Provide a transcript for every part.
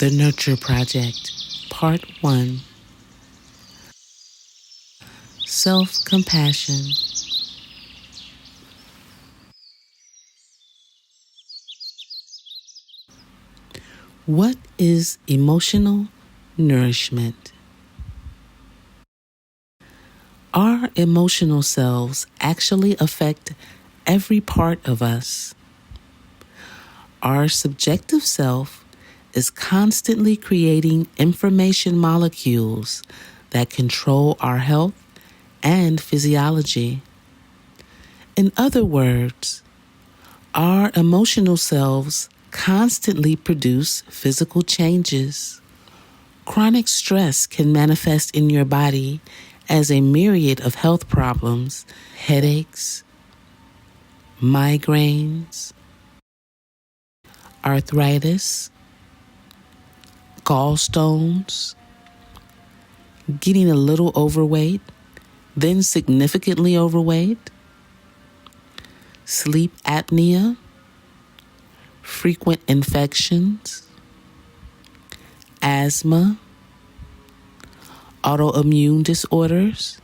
The Nurture Project, Part 1. Self-compassion. What is emotional nourishment? Our emotional selves actually affect every part of us. Our subjective self is constantly creating information molecules that control our health and physiology. In other words, our emotional selves constantly produce physical changes. Chronic stress can manifest in your body as a myriad of health problems, headaches, migraines, arthritis, gallstones, getting a little overweight, then significantly overweight, sleep apnea, frequent infections, asthma, autoimmune disorders,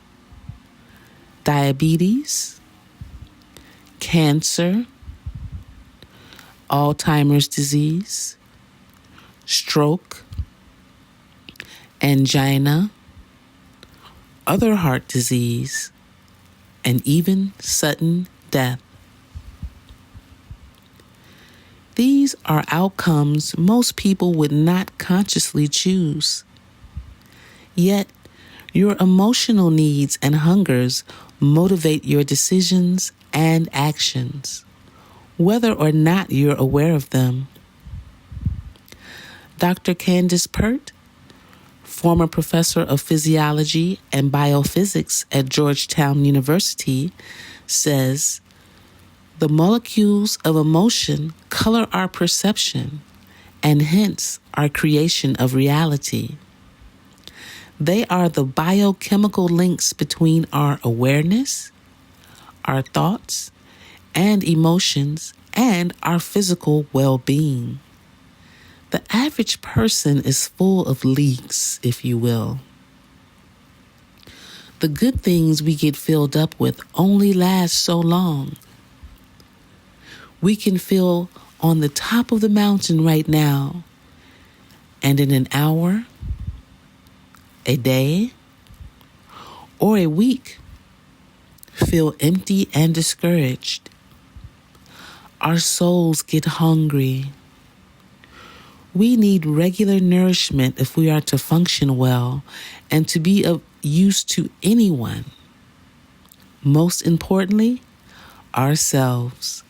diabetes, cancer, Alzheimer's disease, stroke, angina, other heart disease, and even sudden death. These are outcomes most people would not consciously choose. Yet, your emotional needs and hungers motivate your decisions and actions, whether or not you're aware of them. Dr. Candace Pert, former professor of physiology and biophysics at Georgetown University, says, "The molecules of emotion color our perception and hence our creation of reality. They are the biochemical links between our awareness, our thoughts, and emotions, and our physical well-being. The average person is full of leaks, if you will. The good things we get filled up with only last so long. We can feel on the top of the mountain right now, and in an hour, a day, or a week, feel empty and discouraged. Our souls get hungry. We need regular nourishment if we are to function well and to be of use to anyone. Most importantly, ourselves.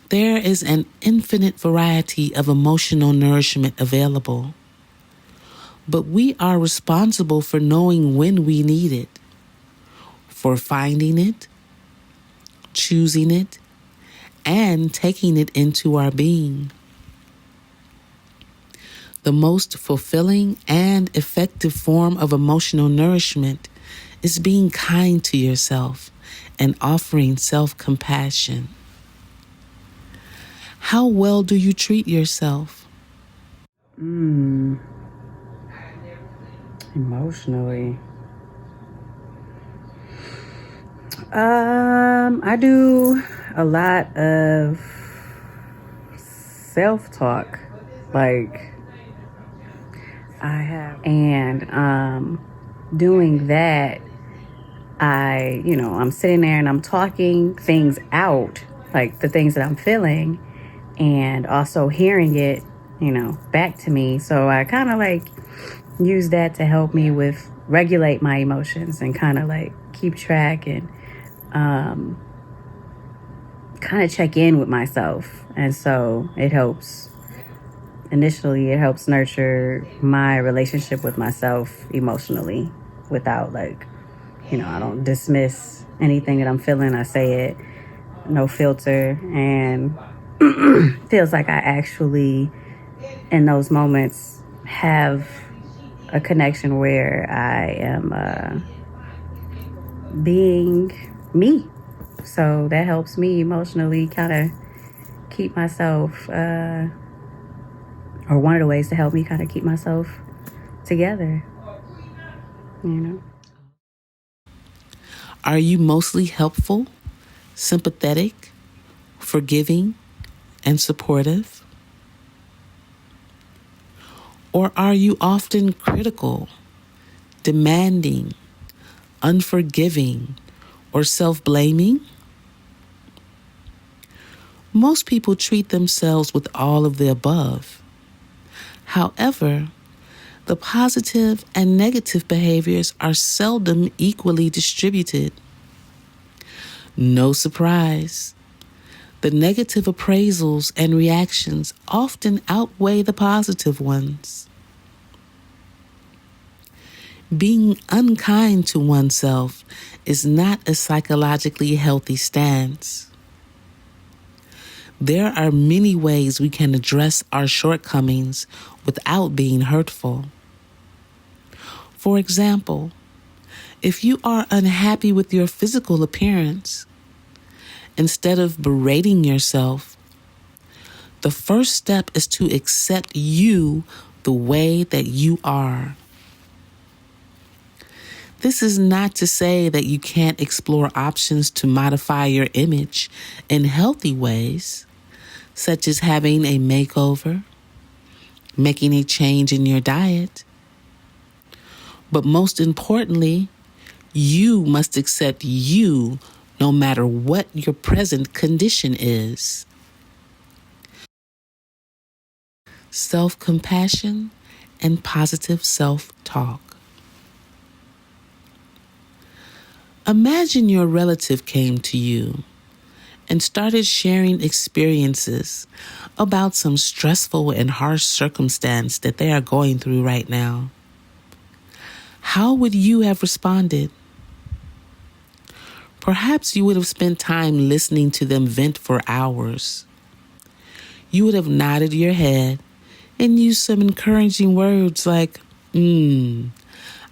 There is an infinite variety of emotional nourishment available, but we are responsible for knowing when we need it, for finding it, choosing it, and taking it into our being. The most fulfilling and effective form of emotional nourishment is being kind to yourself and offering self-compassion. How well do you treat yourself? Emotionally. I do a lot of self-talk. Like I have, and doing that, I'm sitting there and I'm talking things out, like the things that I'm feeling, and also hearing it, back to me. So I kind of like use that to help me with regulate my emotions and kind of like keep track and kind of check in with myself. And so it helps. Initially, it helps nurture my relationship with myself emotionally without I don't dismiss anything that I'm feeling. I say it, no filter, and feels like I actually, in those moments, have a connection where I am being me. So that helps me emotionally kind of keep myself or one of the ways to help me kind of keep myself together, you know. Are you mostly helpful, sympathetic, forgiving, and supportive? Or are you often critical, demanding, unforgiving, or self-blaming? Most people treat themselves with all of the above. However, the positive and negative behaviors are seldom equally distributed. No surprise, the negative appraisals and reactions often outweigh the positive ones. Being unkind to oneself is not a psychologically healthy stance. There are many ways we can address our shortcomings without being hurtful. For example, if you are unhappy with your physical appearance, instead of berating yourself, the first step is to accept you the way that you are. This is not to say that you can't explore options to modify your image in healthy ways, such as having a makeover, making a change in your diet. But most importantly, you must accept you no matter what your present condition is. Self-compassion and positive self-talk. Imagine your relative came to you and started sharing experiences about some stressful and harsh circumstance that they are going through right now. How would you have responded? Perhaps you would have spent time listening to them vent for hours. You would have nodded your head and used some encouraging words like,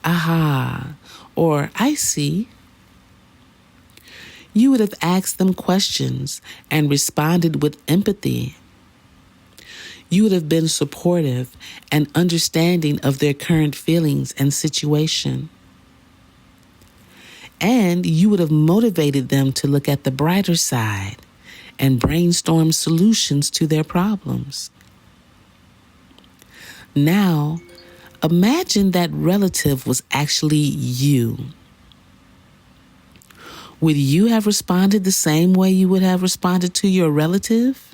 aha, or I see. You would have asked them questions and responded with empathy. You would have been supportive and understanding of their current feelings and situation. And you would have motivated them to look at the brighter side and brainstorm solutions to their problems. Now, imagine that relative was actually you. Would you have responded the same way you would have responded to your relative?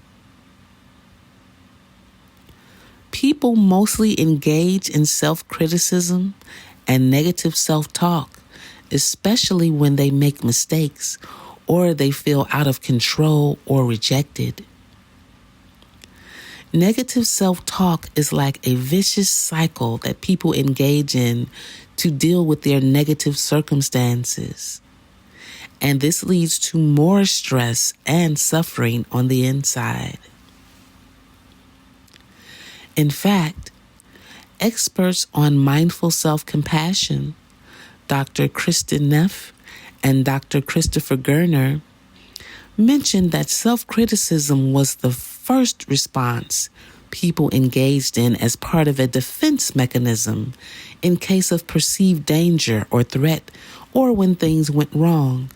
People mostly engage in self-criticism and negative self-talk, especially when they make mistakes or they feel out of control or rejected. Negative self-talk is like a vicious cycle that people engage in to deal with their negative circumstances. And this leads to more stress and suffering on the inside. In fact, experts on mindful self-compassion, Dr. Kristin Neff and Dr. Christopher Gerner, mentioned that self-criticism was the first response people engaged in as part of a defense mechanism in case of perceived danger or threat or when things went wrong.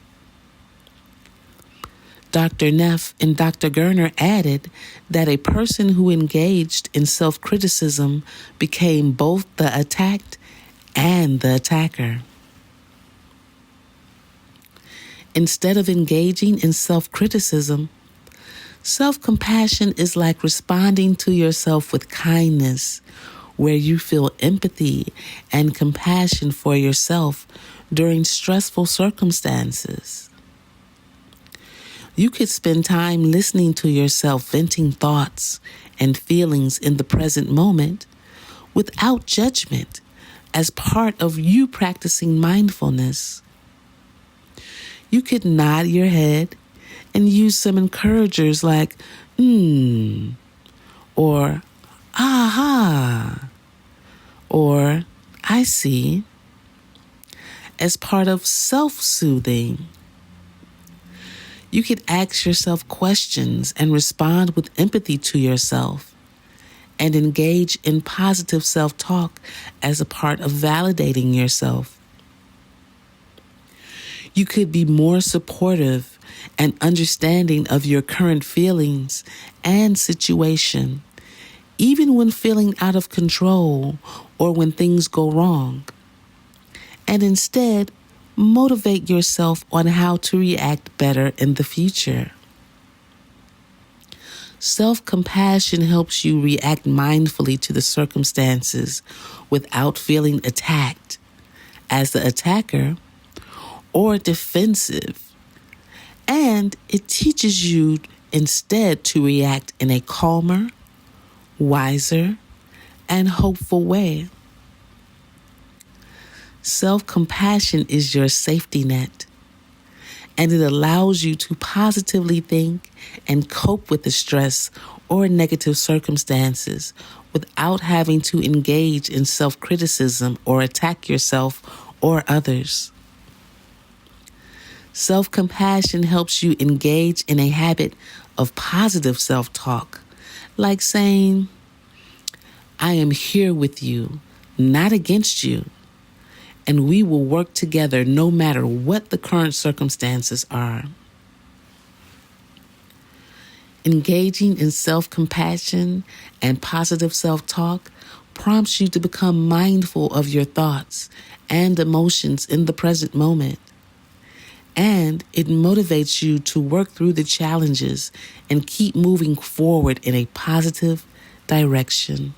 Dr. Neff and Dr. Gerner added that a person who engaged in self-criticism became both the attacked and the attacker. Instead of engaging in self-criticism, self-compassion is like responding to yourself with kindness, where you feel empathy and compassion for yourself during stressful circumstances. You could spend time listening to yourself venting thoughts and feelings in the present moment without judgment as part of you practicing mindfulness. You could nod your head and use some encouragers like, or aha, or I see, as part of self-soothing. You could ask yourself questions and respond with empathy to yourself. and engage in positive self-talk as a part of validating yourself. You could be more supportive and understanding of your current feelings and situation, even when feeling out of control or when things go wrong, and instead motivate yourself on how to react better in the future. Self-compassion helps you react mindfully to the circumstances without feeling attacked as the attacker or defensive. And it teaches you instead to react in a calmer, wiser, and hopeful way. Self-compassion is your safety net, and it allows you to positively think and cope with the stress or negative circumstances without having to engage in self-criticism or attack yourself or others. Self-compassion helps you engage in a habit of positive self-talk, like saying, "I am here with you, not against you, and we will work together no matter what the current circumstances are." Engaging in self-compassion and positive self-talk prompts you to become mindful of your thoughts and emotions in the present moment. And it motivates you to work through the challenges and keep moving forward in a positive direction.